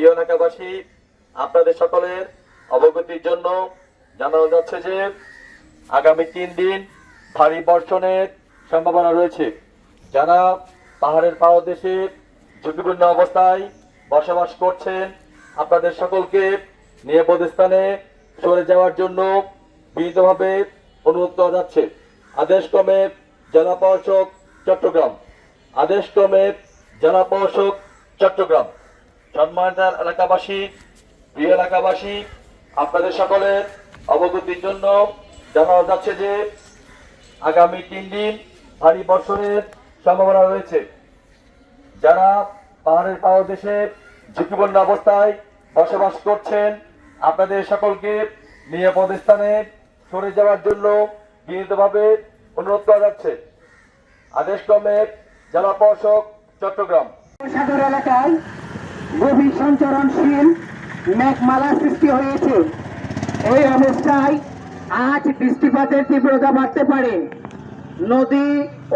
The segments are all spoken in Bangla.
প্রিয় এলাকাবাসী, আপনাদের সকলের অবগতির জন্য জানানো যাচ্ছে যে আগামী 3 দিন ভারী বর্ষণের সম্ভাবনা রয়েছে। যারা পাহাড়ের পাদদেশে ঝুঁকিপূর্ণ অবস্থায় বসবাস করছেন, আপনাদের সকলকে নিরাপদ স্থানে সরে যাওয়ার জন্য বিনীতভাবে অনুরোধ করা যাচ্ছে। আদেশক্রমে জেলা প্রশাসক চট্টগ্রাম, আদেশক্রমে জেলা প্রশাসক চট্টগ্রাম। সম্মানিত এলাকাবাসী, প্রিয় এলাকাবাসী, আপনাদের সকলের অবগতির জন্য জানানো যাচ্ছে যে আগামী 3 দিন ভারী বর্ষণের সম্ভাবনা রয়েছে। যারা পাহাড়ের পাদদেশে ঝুঁকিপূর্ণ অবস্থায় বসবাস করছেন, আপনাদের সকলকে নিরাপদ স্থানে সরে যাওয়ার জন্য বিনীতভাবে অনুরোধ করা যাচ্ছে। আদেশক্রমে জেলা প্রশাসক চট্টগ্রাম। সাগর এলাকায় গভীর সঞ্চরণশীল মেঘমালা সৃষ্টি হয়েছে। এই অবস্থায় আজ বৃষ্টিপাতের তীব্রতা বাড়তে পারে। নদী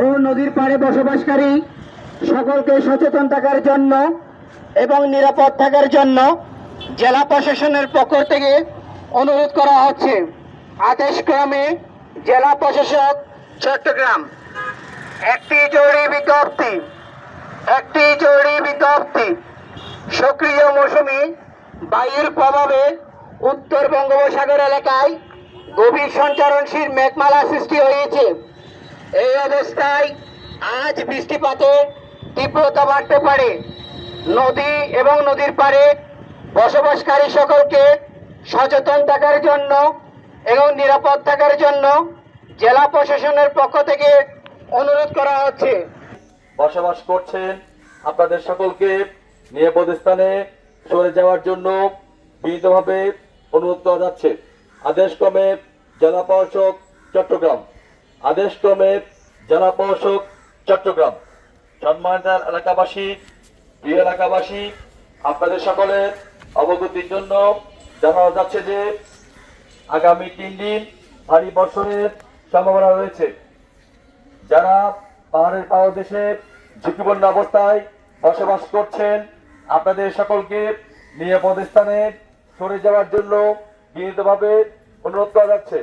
ও নদীর পাড়ে বসবাসকারী সকলকে সচেতন থাকার জন্য এবং নিরাপদ থাকার জন্য জেলা প্রশাসনের পক্ষ থেকে অনুরোধ করা হচ্ছে। আদেশক্রমে জেলা প্রশাসক চট্টগ্রাম। একটি জরুরি বিজ্ঞপ্তি। সক্রিয় মৌসুমী বায়ুর প্রভাবে উত্তর বঙ্গোপসাগর এলাকায় গভীর সঞ্চারণশীল মেঘমালা সৃষ্টি হয়েছে। এই অবস্থায় আজ বৃষ্টিপাতের তীব্রতা বাড়তে পারে। নদী এবং নদীর পাড়ে বসবাসকারী সকলকে সচেতন থাকার জন্য এবং নিরাপদ থাকার জন্য জেলা প্রশাসনের পক্ষ থেকে অনুরোধ করা হচ্ছে। বসবাস করছেন, আপনাদের সকলকে নিরাপদ স্থানে সরে যাওয়ার জন্য বিনীতভাবে অনুরোধ করা যাচ্ছে। আদেশক্রমে জেলা প্রশাসক চট্টগ্রাম, আদেশক্রমে জেলা প্রশাসক চট্টগ্রাম। সম্মানিত এলাকাবাসী, প্রিয় এলাকাবাসী, আপনাদের সকলের অবগতির জন্য জানানো যাচ্ছে যে আগামী 3 দিন ভারী বর্ষণের সম্ভাবনা রয়েছে। যারা পাহাড়ের পাদদেশে ঝুঁকিপূর্ণ অবস্থায় বসবাস করছেন, আপনাদের সকলকে নিরাপদ স্থানে সরে যাওয়ার জন্য বিনীতভাবে অনুরোধ করা যাচ্ছে।